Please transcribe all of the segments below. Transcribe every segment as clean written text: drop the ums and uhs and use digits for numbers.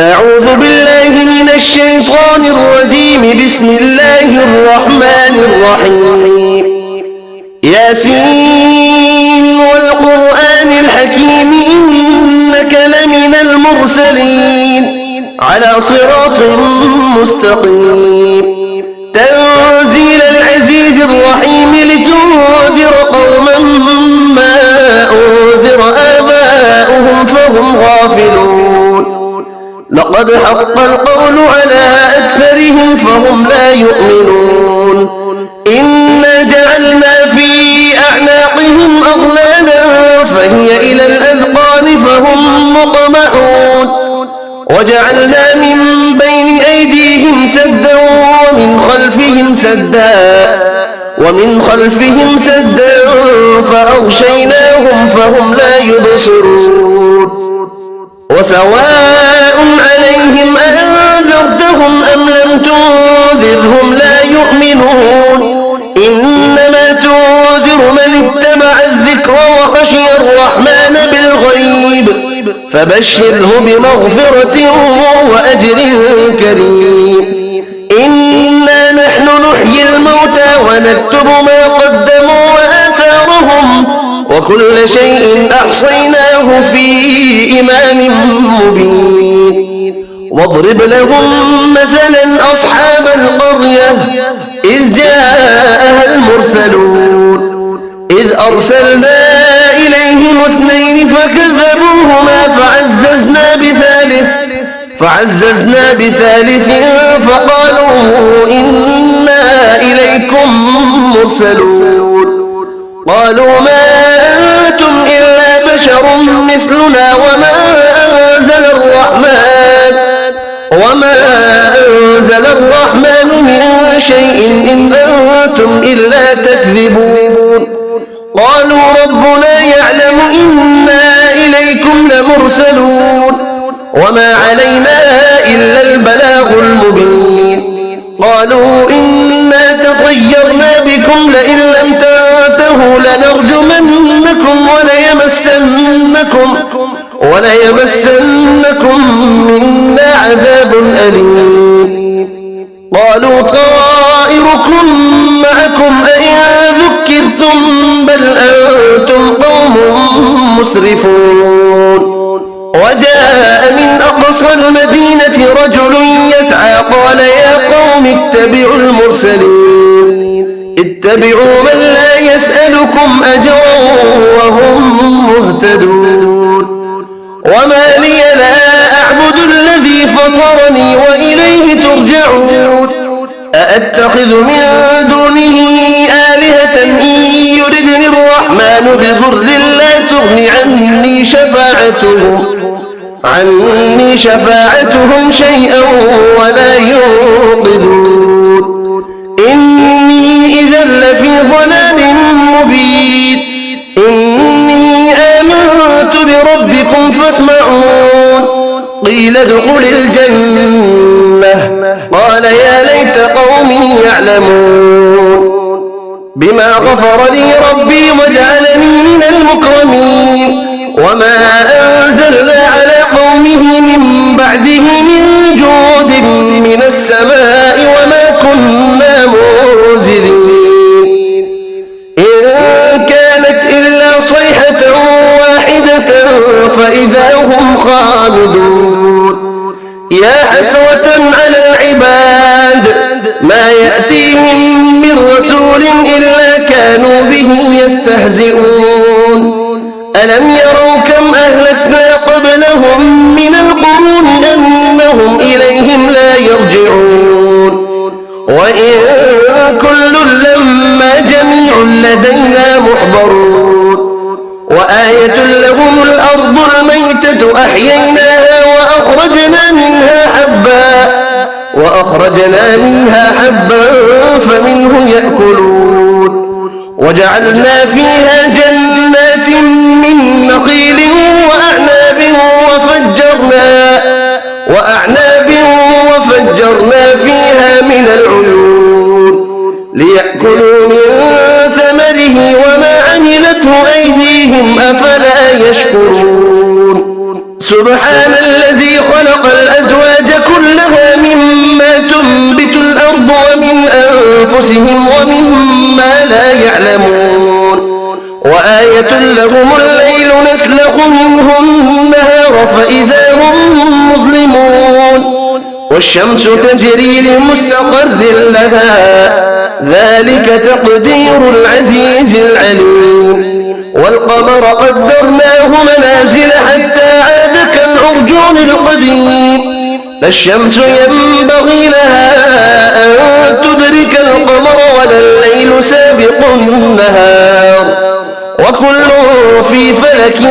أعوذ بالله من الشيطان الرجيم. بسم الله الرحمن الرحيم. ياسين والقرآن الحكيم إنك لمن المرسلين على صراط مستقيم. تنزيل العزيز الرحيم لتنذر قوما ما أنذر آباؤهم فهم غافلون. لقد حق القول على أكثرهم فهم لا يؤمنون. إنا جعلنا في أعناقهم أغلالا فهي إلى الأذقان فهم مقمحون. وجعلنا من بين أيديهم سدا ومن خلفهم سدا فأغشيناهم فهم لا يبصرون. وسواء عليهم أنذرتهم أم لم تنذرهم لا يؤمنون. إنما تنذر من اتبع الذكر وخشي الرحمن بالغيب فبشره بمغفرة وأجر كريم. إنا نحن نحيي الموتى ونكتب ما قدموا وآثارهم وكل شيء أحصيناه في إمام مبين. واضرب لهم مثلا أصحاب القرية إذ جاءها المرسلون إذ أرسلنا إليهم 2 فكذبوهما فعززنا بثالث فقالوا إنا إليكم مرسلون. قالوا ما أنتم إلا بشر مثلنا وما أنزل الرحمن من شيء إن أنتم إلا تكذبون. قالوا ربنا يعلم إنا إليكم لمرسلون وما علينا إلا البلاغ المبين. قالوا إنا تطيرنا بكم لئن لم تنتهوا لنرجمنكم وليمسنكم منا عذاب أليم. قالوا طائركم معكم أئن ذكرتم بل أنتم قوم مسرفون. وجاء من أقصى المدينة رجل يسعى قال يا قوم اتبعوا المرسلين اتبعوا من لا يسألكم أجرا وهم مهتدون. وما لي لا أعبد الذي فطرني وإليه ترجعون. أأتخذ من دونه آلهة إن يردني الرحمن بضر لا تغن عني شفاعتهم شيئا ولا ينقذون. إني إذا لفي ضلال مبين. إني آمنت بربكم فاسمعون. قيل ادخل الجنة قال يا ليت قومي يعلمون. بما غفر لي ربي وجعلني من المكرمين. وما أنزلنا على قومه من بعده من جود من السماء وما كنا منزلين. إن كانت إلا صيحة واحدة فإذا هم خامدون. يا حسرة على العباد ما يأتيهم من رسول إلا كانوا به يستهزئون. ألم يروا كم أهلكنا قبلهم من القرون أنهم إليهم لا يرجعون. وإن كل لما جميع لدينا محضرون. وآية لهم الأرض الميتة أحييناها وأخرجنا منها حبا فمنه يأكلون. وجعلنا فيها جنات من نخيل وفجرنا فيها من العيون ليأكلوا من ثمره وما عملته أيديهم أفلا يشكرون. سبحان الذي خلق الأزواج أنفسهم ومما لا يعلمون وآية لهم الليل نسلخ منه النهار فإذا هم مظلمون والشمس تجري لمستقر لها ذلك تقدير العزيز العليم والقمر قدرناه منازل حتى عاد كالعرجون القديم لا الشمس ينبغي لها أن تدرك القمر ولا الليل سابق النهار وكل في فلك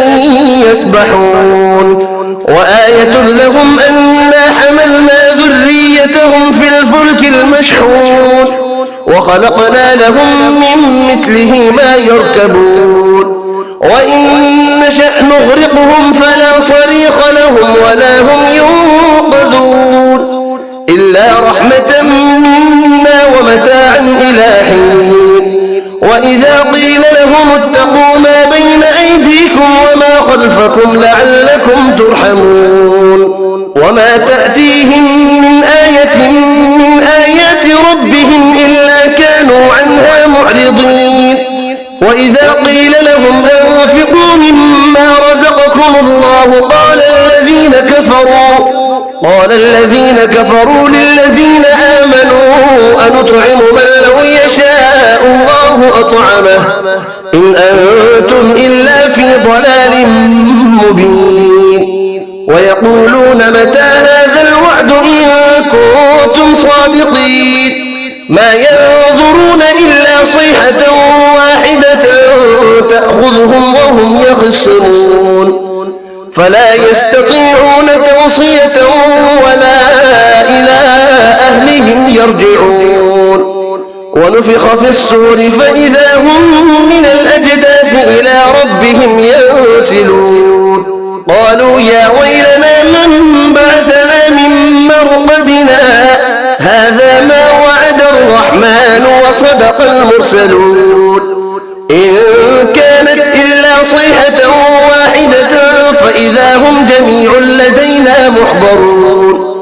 يسبحون وآية لهم أنا حملنا ذريتهم في الفلك المشحون وخلقنا لهم من مثله ما يركبون وإن نشأ نغرقهم فلا صريخ لهم ولا هم ينقذون إلا رحمة منا ومتاعا إلى حين وإذا قيل لهم اتقوا ما بين أيديكم وما خلفكم لعلكم ترحمون وما تأتيهم من آية من آيات ربهم إلا كانوا عنها معرضين وإذا قيل لهم أنفقوا مما رزقكم الله قال الذين كفروا للذين آمنوا أنطعم من لو يشاء الله أطعمه إن أنتم إلا في ضلال مبين ويقولون متى هذا الوعد إن كنتم صادقين ما ينظرون إلا صيحة واحدة تأخذهم وهم يخصمون فلا يستطيعون توصية ولا إلى أهلهم يرجعون ونفخ في الصور فإذا هم من الأجداث إلى ربهم ينسلون قالوا يا ويلنا من بعثنا من مرقدنا هذا ما وعد الرحمن وصدق المرسلون إن كانت إلا صيحة واحدة فإذا هم جميع لدينا محضرون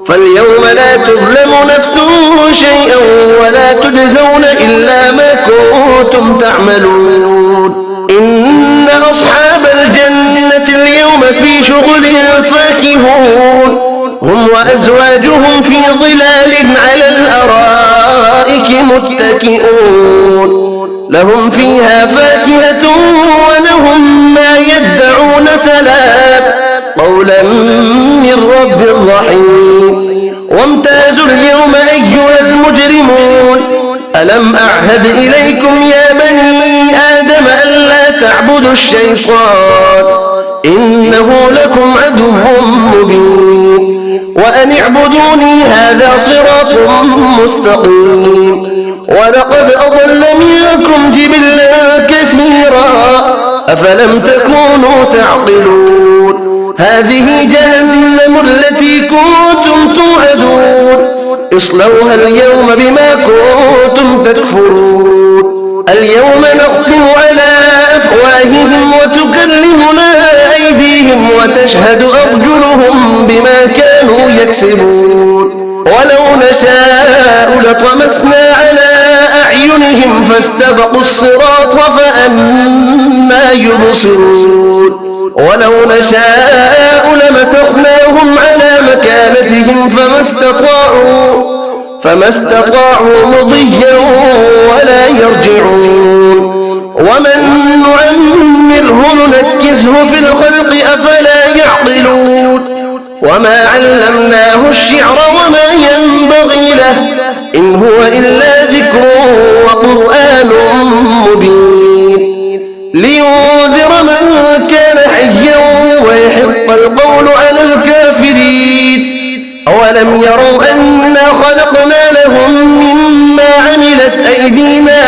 فاليوم لا تظلم نفس شيئا ولا تجزون إلا ما كنتم تعملون إن أصحاب الجنة اليوم في شغل فاكهون هم وأزواجهم في ظلال على الأرائك متكئون لهم فيها فاكهة ولهم ما يدعون سلام قولا من رب رحيم وامتازوا اليوم أيها المجرمون ألم أعهد إليكم يا بني آدم ألا تعبدوا الشيطان إنه لكم عدو مبين وأن اعبدوني هذا صراط مستقيم ولقد أضل منكم جبلا كثيرا أفلم تكونوا تعقلون هذه جهنم التي كنتم توعدون اصلوها اليوم بما كنتم تكفرون اليوم نختم على أفواههم وتكلمنا أيديهم وتشهد أرجلهم بما كانوا يكسبون ولو نشاء لطمسنا على أعينهم فاستبقوا الصراط فأنى يبصرون ولو نشاء لمسخناهم على مكانتهم فما استطاعوا مضيا ولا يرجعون ومن نعمره ننكسه في الخلق أفلا يعقلون وما علمناه الشعر وما ينبغي له إن هو إلا ذكر وقرآن مبين لينذر من كان حيا ويحق القول على الكافرين أولم يروا أنا خلقنا لهم مما عملت أيدينا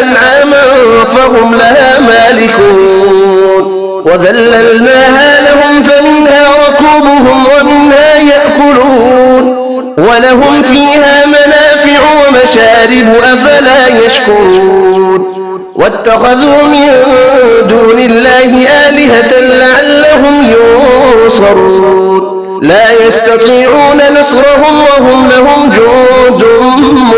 أنعاما فهم لها مالكون وذللناها لهم فمنها ركوبهم ومنها يأكلون ولهم فيها منافع ومشارب أفلا يشكرون واتخذوا من دون الله آلهة لعلهم ينصرون لا يستطيعون نصرهم وهم لهم جند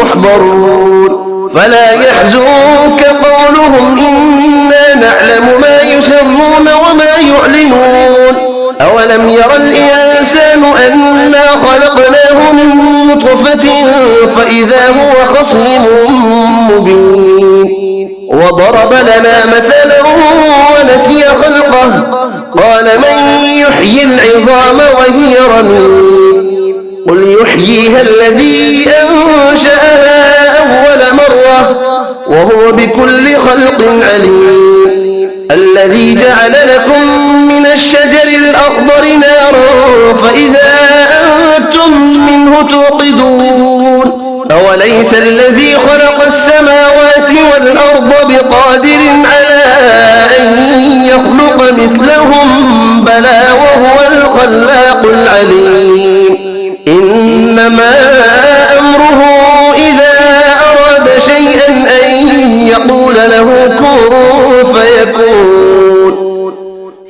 محضرون فلا يحزنك قولهم إنا نعلم ما يسرون وما يعلنون أولم ير الإنسان أنا خلقناه من نطفة فإذا هو خصيم مبين وضرب لنا مثلا ونسي خلقه قال من يحيي العظام وهي رميم قل يحييها الذي أنشأها أول مرة وهو بكل خلق عليم الذي جعل لكم من الشجر الأخضر نارا فإذا أنتم منه توقدون أوليس الذي خلق السماوات والأرض بقادر على أن يخلق مثلهم بلى وهو الخلاق العليم إنما أمره إذا أراد شيئا أن يقول له كن فيكون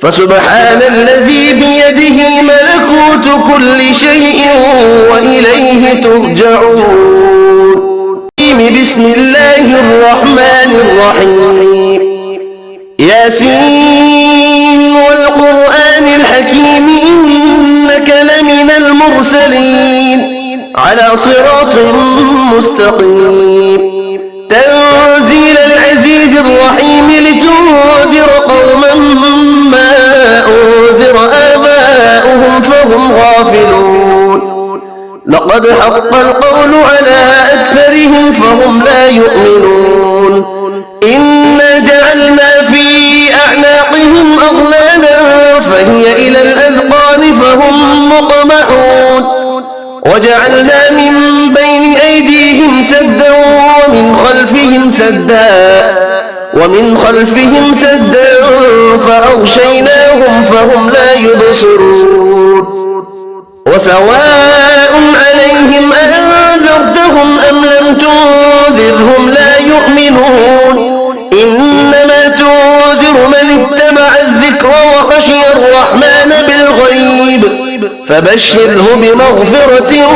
فسبحان الذي بيده ملكوت كل شيء وإليه ترجعون بسم الله الرحمن الرحيم ياسين والقرآن الحكيم إنك لمن المرسلين على صراط مستقيم تنزيل العزيز الرحيم لتنذر قوما ما أنذر آباؤهم فهم غافلون لقد حق القول على أكثرهم فهم لا يؤمنون إنا جعلنا في أعناقهم أغلالا فهي إلى الأذقان فهم مقمحون وجعلنا من بين أيديهم سدا ومن خلفهم سدا فأغشيناهم فهم لا يبصرون وسواء عليهم أنذرتهم أم لم تنذرهم لا يؤمنون إنما تنذر من اتبع الذكر وخشي الرحمن بالغيب فبشره بمغفرة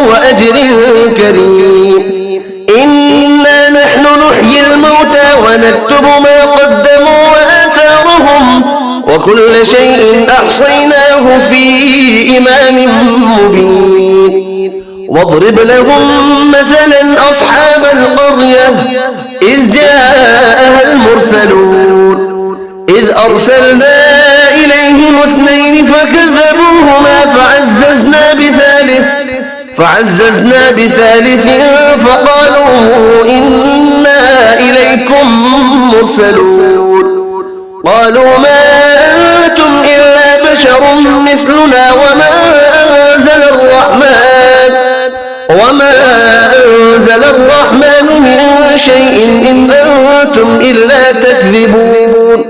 وأجر كريم إنا نحن نحيي الموتى ونكتب ما قدموا وآثارهم وكل شيء أحصيناه في إمام مبين واضرب لهم مثلا أصحاب القرية إذ جاءها المرسلون إذ أرسلنا إليهم اثنين فكذبوهما فعززنا بثالث فقالوا إنا إليكم مرسلون قالوا ما أنتم إلا بشر مثلنا وما أنزل الرحمن من شيء إن أنتم إلا تكذبون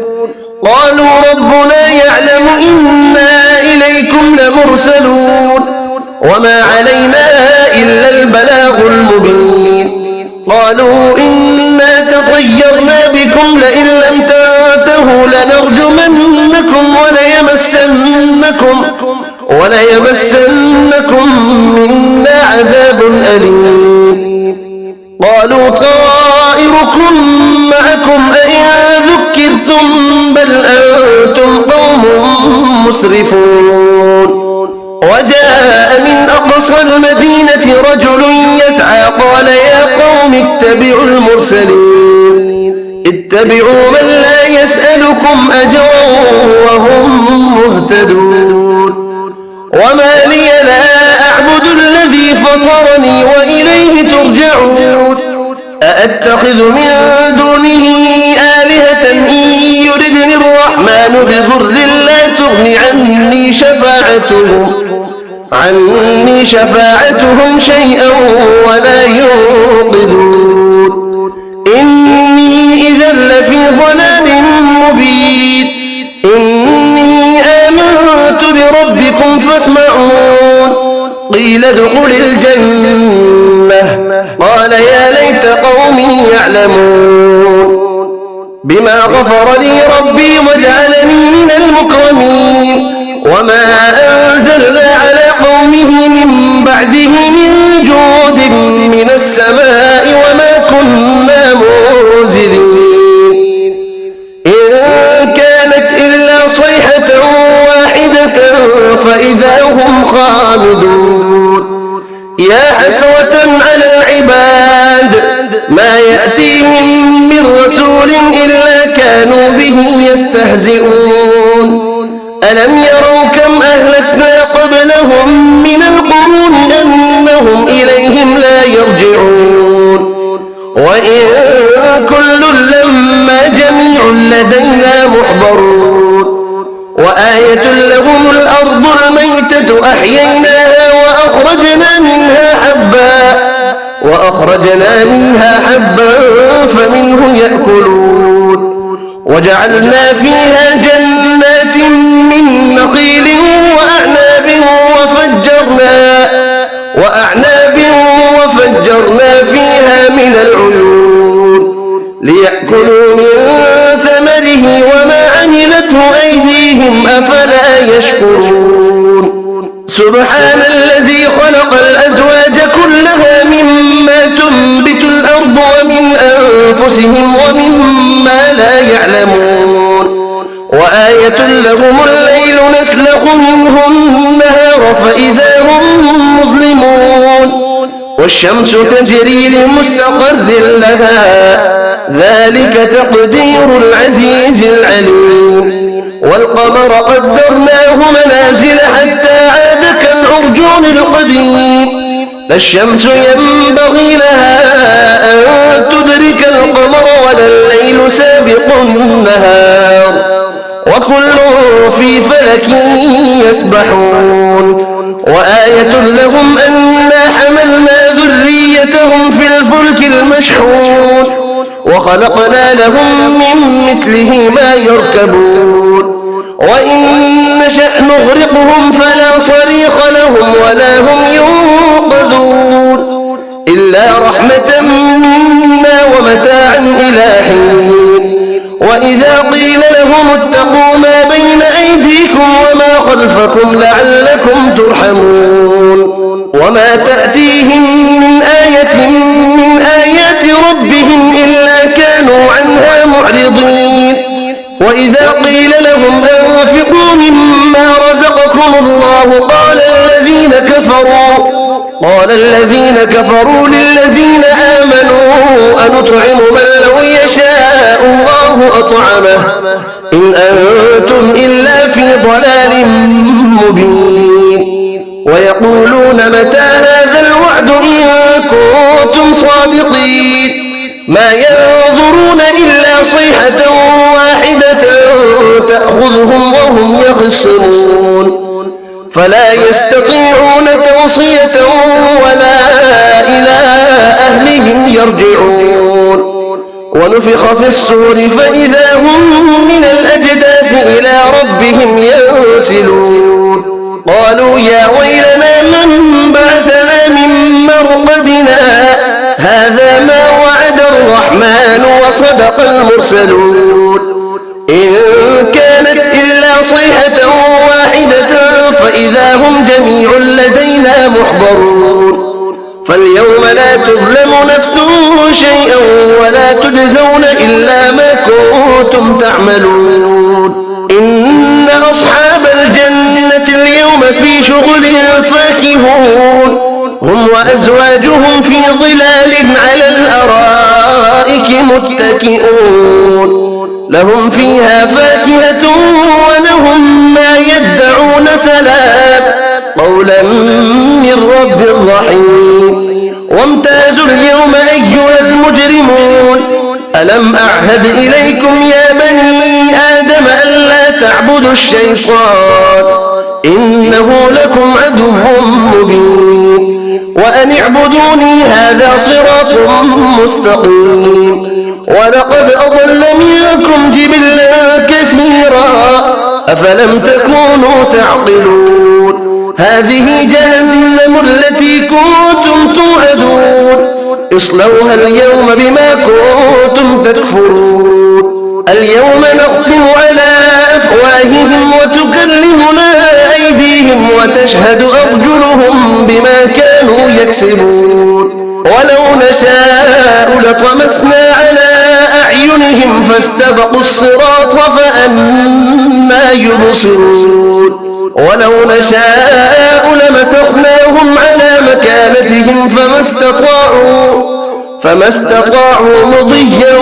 قالوا ربنا يعلم إنا إليكم لمرسلون وما علينا إلا البلاغ المبين قالوا إنا تطيرنا بكم لئن لم تنتهوا لنرجمنكم وليمسنكم منا عذاب أليم قالوا طائركم معكم أئن ذكرتم بل أنتم قوم مسرفون وجاء من أقصى المدينة رجل يسعى قال يا قوم اتبعوا المرسلين اتبعوا من لا يسألكم أجرا وهم مهتدون وما لي لا أعبد الذي فطرني وإليه ترجعون أأتخذ من دونه آلهة إن يردني الرحمن بضر لا تغن عني شفاعتهم شيئا ولا ينقذون إني إذا لفي ضلال مبين إني آمنت بربكم فاسمعون قيل ادخل الجنة قال يا ليت قومي يعلمون بما غفر لي ربي وجعلني من المكرمين وما أنزلنا على قومه من بعده من جود من السماء وما كنا فإذا هم خامدون يا حسرة على العباد ما يأتيهم من رسول إلا كانوا به يستهزئون ألم يروا كم أهلكنا قبلهم من القرون أنهم إليهم لا يرجعون وإن كل لما جميع لدينا محضرون وآية لهم الأرض الميتة أحييناها وأخرجنا منها حبا فمنه يأكلون وجعلنا فيها جنات من نخيل وفجرنا فيها من العيون ليأكلوا من ثمره وما عملته أيديهم أفلا يشكرون سبحان الذي خلق الأزواج كلها مما تنبت الأرض ومن أنفسهم ومما لا يعلمون وآية لهم الليل نسلخ منه النهار فإذا هم مظلمون والشمس تجري لمستقر لها ذلك تقدير العزيز العليم والقمر قدرناه منازل حتى عاد كالعرجون القديم لا الشمس ينبغي لها أن تدرك القمر ولا الليل سابق النهار وكل في فلك يسبحون وآية لهم أنا حملنا ذريتهم في الفلك المشحون وخلقنا لهم من مثله ما يركبون وإن نشأ نغرقهم فلا صريخ لهم ولا هم ينقذون إلا رحمة منا ومتاعا إلى حين وإذا قيل لهم اتقوا ما بين أيديكم وما خلفكم لعلكم ترحمون وما تأتيهم من آية من آيات ربهم إلا كانوا عنها معرضين وإذا قيل لهم أنفقوا مما رزقكم الله قال الذين كفروا للذين آمنوا أنطعم من لو يشاء الله أطعمه إن أنتم إلا في ضلال مبين ويقولون متى هذا الوعد إن كنتم صادقين ما ينظرون إلا صيحة واحدة تأخذهم وهم يخصمون فلا يستطيعون توصية ولا إلى أهلهم يرجعون ونفخ في الصور فإذا هم من الأجداث إلى ربهم ينسلون قالوا يا ويلنا من بعثنا من مرقدنا هذا ما وعد الرحمن وصدق المرسلون إن كانت إلا صيحة واحدة فإذا هم جميع لدينا محضرون فاليوم لا تظلم نفس شيئا ولا تجزون إلا ما كنتم تعملون إن أصحاب الجنة اليوم في شغل فاكهون هم وأزواجهم في ظلال على الأرائك متكئون لهم فيها فاكهة ولهم ما يدعون سلام قولا من رب رحيم وامتازوا اليوم أيها المجرمون ألم أعهد إليكم يا بني آدم ألا تعبدوا الشيطان إنه لكم عدو مبين وأن اعبدوني هذا صراط مستقيم ولقد أضل منكم جبلا كثيرا أفلم تكونوا تعقلون هذه جهنم التي كنتم توعدون اصلوها اليوم بما كنتم تكفرون اليوم نختم على أفواههم وتكلمنا أيديهم وتشهد أرجلهم بما كانوا يكسبون ولو نشاء لطمسنا على أعينهم فاستبقوا الصراط فأنى يبصرون ولو نشاء لمسخناهم على مكانتهم فما استطاعوا مضيا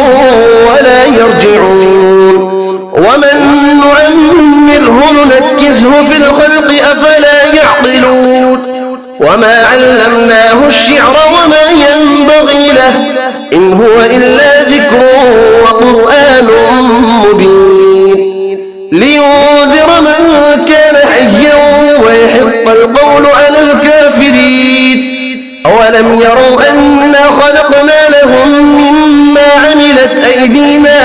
ولا يرجعون ومن نعمره ننكسه في الخلق أفلا يعقلون وما علمناه الشعر وما ينبغي له إن هو إلا ذكر وقرآن مبين لينذر من كان حيا ويحق القول على الكافرين أولم يروا أنا خلقنا لهم مما عملت أيدينا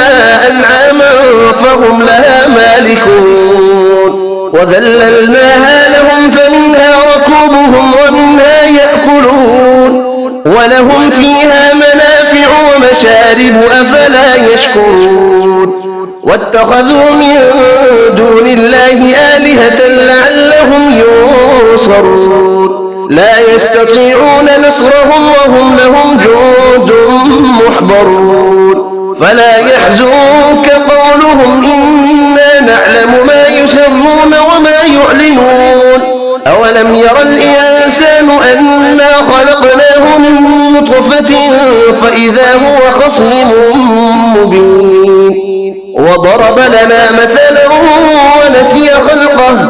أنعاما فهم لها مالكون وذللناها لهم فمنها ركوبهم ومنها يأكلون ولهم فيها منافع ومشارب أفلا يشكرون واتخذوا من دون الله آلهة لعلهم ينصرون لا يستطيعون نصرهم وهم لهم جند محضرون فلا يحزنك قولهم إنا نعلم ما يسرون وما يعلنون أولم ير الإنسان أنا خلقناه من نطفة فإذا هو خصيم مبين وضرب لنا مثلا ونسي خلقه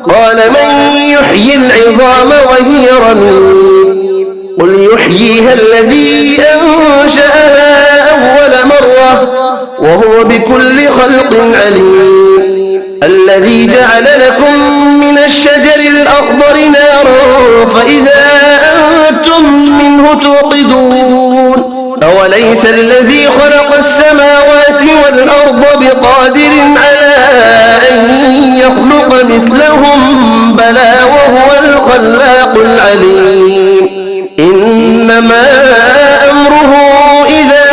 قال من يحيي العظام وهي رميم قل يحييها الذي أنشأها أول مرة وهو بكل خلق عليم الذي جعل لكم من الشجر الأخضر نارا فإذا أنتم منه توقدون أوليس الذي خلق السماوات والأرض بقادر على أن يخلق مثلهم بلى وهو الخلاق العليم إنما أمره إذا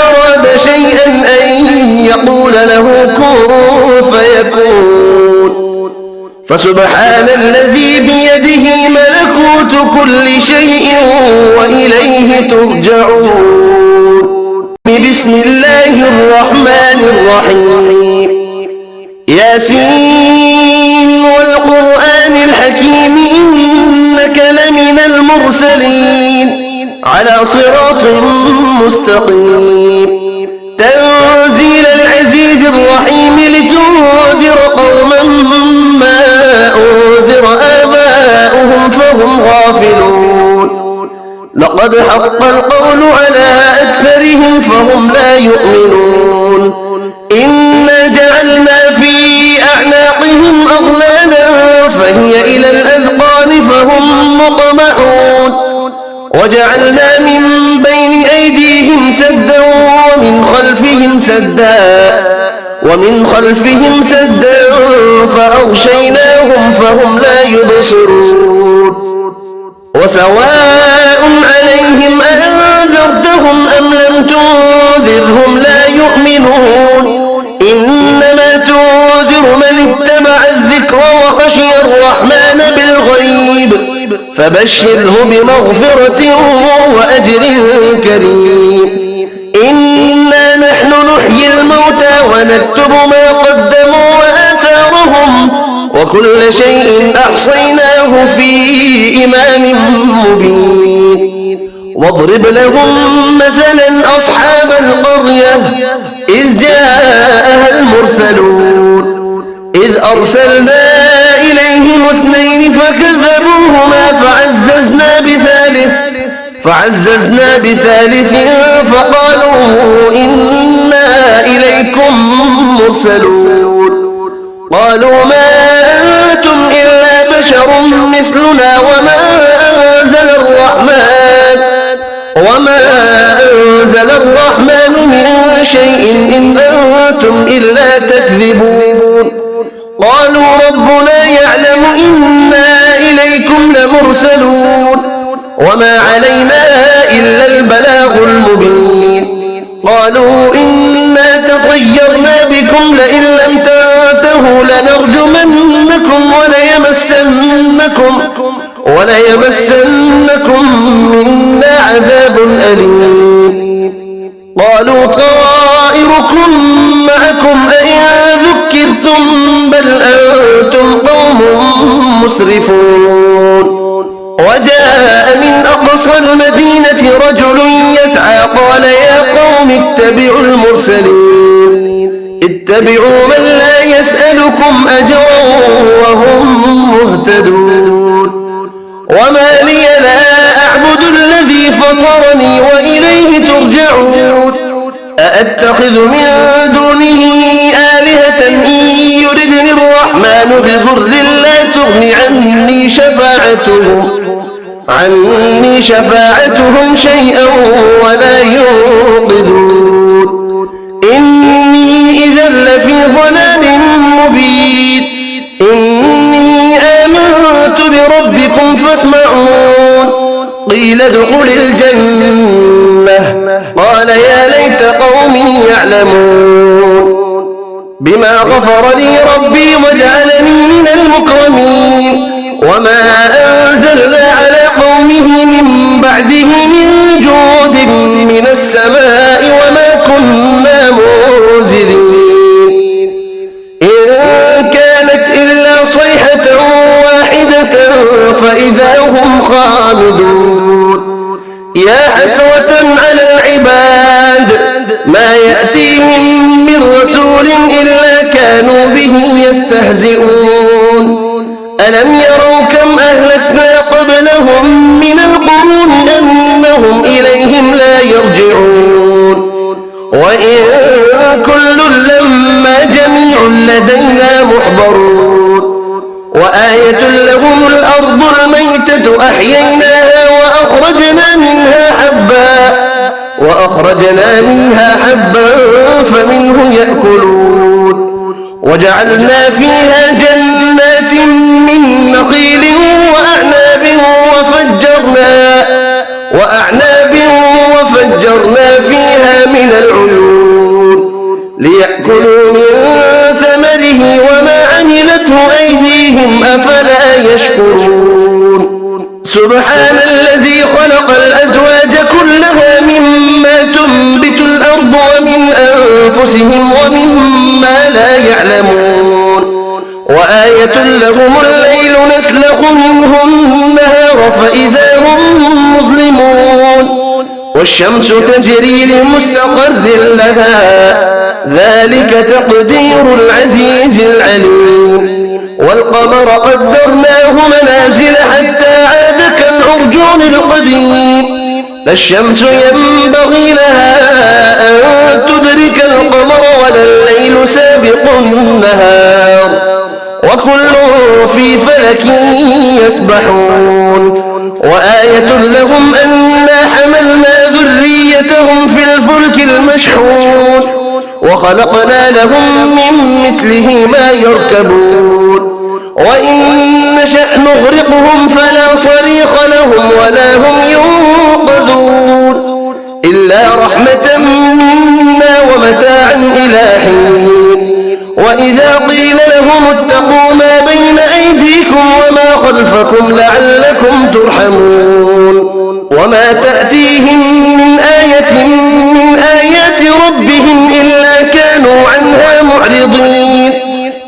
أراد شيئا أن يقول له كن فيكون فسبحان الذي بيده ملكوت كل شيء وإليه ترجعون بسم الله الرحمن الرحيم ياسين والقرآن الحكيم إنك لمن المرسلين على صراط مستقيم تنزيل العزيز الرحيم لتنذر قوما ما أنذر آباؤهم فهم غافلون لقد حق القول على أكثرهم فهم لا يؤمنون إنا جعلنا في أعناقهم أغلالا فهي إلى الأذقان فهم مقمحون وجعلنا من بين أيديهم سدا ومن خلفهم سدا فأغشيناهم فهم لا يبصرون وسواء عليهم أنذرتهم أم لم تنذرهم لا يؤمنون إنما تنذر من اتبع الذكر وخشي الرحمن بالغيب فبشره بمغفرة وأجر كريم إنا نحن نحيي الموتى ونكتب ما قدموا وآثارهم وكل شيء أحصيناه في إمام مبين واضرب لهم مثلا أصحاب القرية إذ جاءها المرسلون إذ أرسلنا إليهم 2 فكذبوهما فعززنا بثالث فقالوا إنا إليكم مرسلون قالوا ما أنتم إلا بشر مثلنا وما أنزل الرحمن من شيء إن أنتم إلا تكذبون قالوا ربنا يعلم إنا إليكم لمرسلون وما علينا إلا البلاغ المبين قالوا إنا تطيرنا بكم لئن لم تنتهوا لنرجمنكم وليمسنكم منا عذاب أليم قالوا طائركم معكم أئن ذكرتم عجلتم بل أنتم قوم مسرفون. وجاء من أقصى المدينة رجل يسعى قال يا قوم اتبعوا المرسلين اتبعوا من لا يسألكم أجرا وهم مهتدون. وما لي لا أعبد الذي فطرني وإليه ترجعون. أأتخذ من دونه آلهة إن يردني الرحمن بضر لا تغن عني شفاعتهم شيئا ولا ينقذون. إني إذا لفي ضلال مبين. إني آمنت بربكم فاسمعون. قيل ادخل الجنة قال يا ليت قومي يعلمون. بما غفر لي ربي وجعلني من المكرمين. وما أنزلنا على قومه من بعده من جود من السماء وما كنا منزلين. إن كانت إلا صيحة واحدة فإذا هم خامدون. يا حسرة على العباد ما يأتيهم من رسول إلا كانوا به يستهزئون. ألم يروا كم أهلكنا قبلهم من القرون أنهم إليهم لا يرجعون. وإن كل لما جميع لدينا محضرون. وآية لهم الأرض الميتة أحييناها وأخرجنا منها حبا فمنه يأكلون. وجعلنا فيها جنات من نخيل وفجرنا فيها من العيون ليأكلوا من ثمره وما عملته أيديهم أفلا يشكرون. سبحان الذي خلق الأزواج كلها مما تنبت الأرض ومن أنفسهم ومما لا يعلمون. وآية لهم الليل نسلخ منه النهار فإذا هم مظلمون. والشمس تجري لمستقر لها ذلك تقدير العزيز العليم. والقمر قدرناه منازل حتى عاد كالعرجون القديم. لا الشمس ينبغي لها أن تدرك القمر ولا الليل سابق النهار وكل في فلك يسبحون. وآية لهم أنا حملنا ذريتهم في الفلك المشحون وخلقنا لهم من مثله ما يركبون. وإن نشأ نغرقهم فلا صريخ لهم ولا هم ينقذون إلا رحمة منا ومتاعا إلى حين. وإذا قيل لهم اتقوا ما بين أيديكم وما خلفكم لعلكم ترحمون. وما تأتيهم من آية من آيات ربهم إلا كانوا عنها معرضين.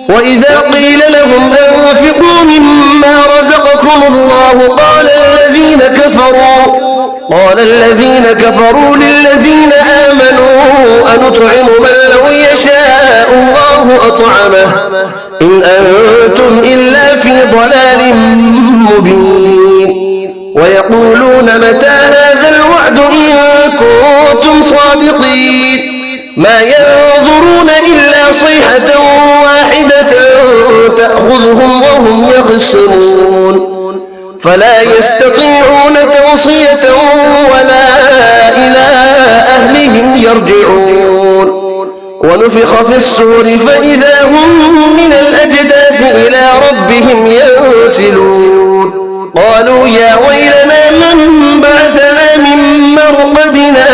وإذا قيل لهم أنفقوا مما رزقكم الله قال الذين كفروا للذين آمنوا أنطعم من لو يشاء الله أطعمه إن أنتم إلا في ضلال مبين. ويقولون متى هذا الوعد إن كنتم صادقين. ما ينظرون إلا صيحة واحدة تأخذهم وهم يخصمون فلا يستطيعون توصية ولا إلى أهلهم يرجعون. ونفخ في الصور فإذا هم من الأجداث إلى ربهم ينسلون. قالوا يا ويلنا من بعثنا من مرقدنا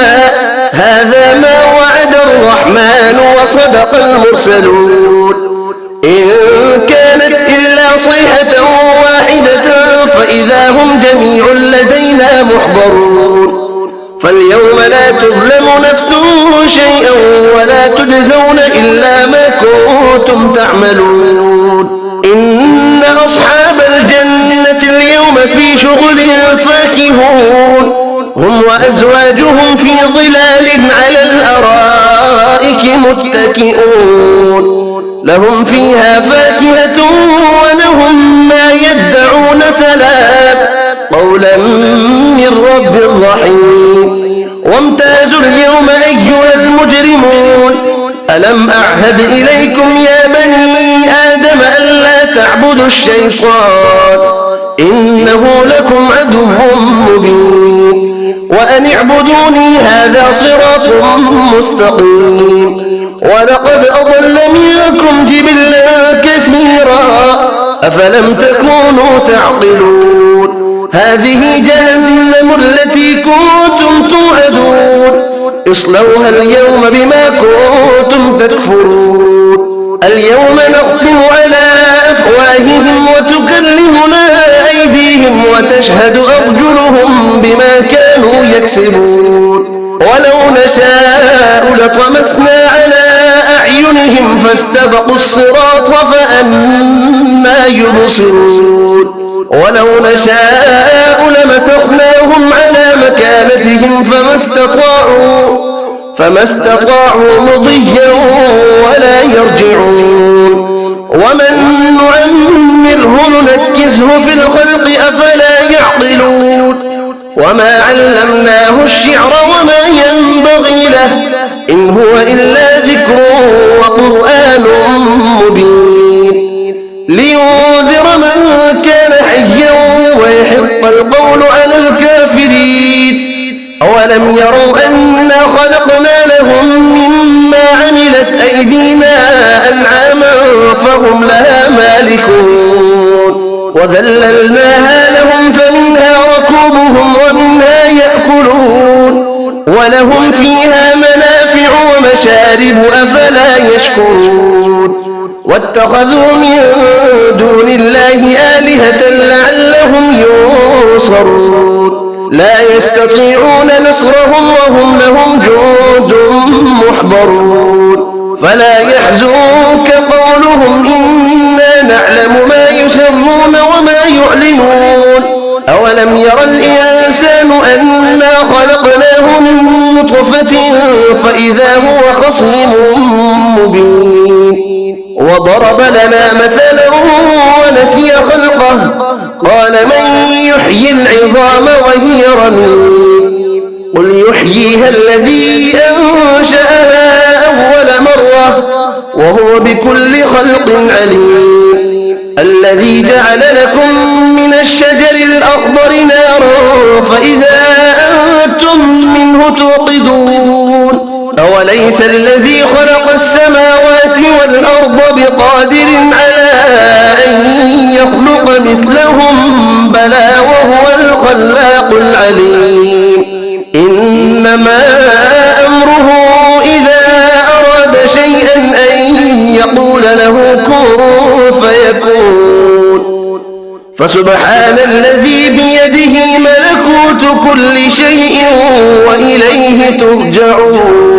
هذا ما وعد الرحمن وصدق المرسلون. إن كانت إلا صيحة واحدة فإذا هم جميع لدينا محضرون. فاليوم لا تظلم نفس شيئا ولا تجزون إلا ما كنتم تعملون إن أصحاب الجنة اليوم في شغل فاكهون هم وأزواجهم في ظلال على الأرائك متكئون لهم فيها فاكهة ولهم ما يدعون سلام قولا من رب رحيم وامتازوا اليوم أيها المجرمون ألم أعهد إليكم يا بني آدم ألا تعبدوا الشيطان إنه لكم عدو مبين وأن اعبدوني هذا صراط مستقيم ولقد أضل منكم جبلا كثيرا أفلم تكونوا تعقلون هذه جهنم التي كنتم توعدون اصلوها اليوم بما كنتم تكفرون اليوم نختم على أفواههم وتكلمنا أيديهم وتشهد أرجلهم بما كانوا يكسبون ولو نشاء لطمسنا على أعينهم فاستبقوا الصراط فأنى يبصرون ولو نشاء لمسخناهم على مكانتهم فما استطاعوا مضيا ولا يرجعون ومن نعمره ننكسه في الخلق أفلا يعقلون وما علمناه الشعر وما ينبغي له إن هو إلا ذكر وقرآن مبين لينذر من كان حيا ويحق القول على الكافرين أولم يروا أنا خلقنا لهم مما عملت أيدينا أنعاما فهم لها مالكون وذللناها لهم فمنها ركوبهم ومنها يأكلون ولهم فيها منافع ومشارب أفلا يشكرون واتخذوا من دون الله آلهة لعلهم ينصرون لا يستطيعون نصرهم وهم لهم جند محضرون فلا يحزنك قولهم إنا نعلم ما يسرون وما يعلنون أولم ير الإنسان أنا خلقناه من نطفة فإذا هو خصيم مبين وضرب لنا مثلا ونسي خلقه قال من يحيي العظام وهي رميم قل يحييها الذي أنشأها أول مرة وهو بكل خلق عليم الذي جعل لكم من الشجر الأخضر نارا فإذا أنتم منه توقدون أوليس الذي خلق السماوات والأرض بقادر على أن يخلق مثلهم بلى وهو الخلاق العليم إنما أمره إذا أراد شيئا أن يقول له كن فيكون فسبحان الذي بيده ملكوت كل شيء وإليه ترجعون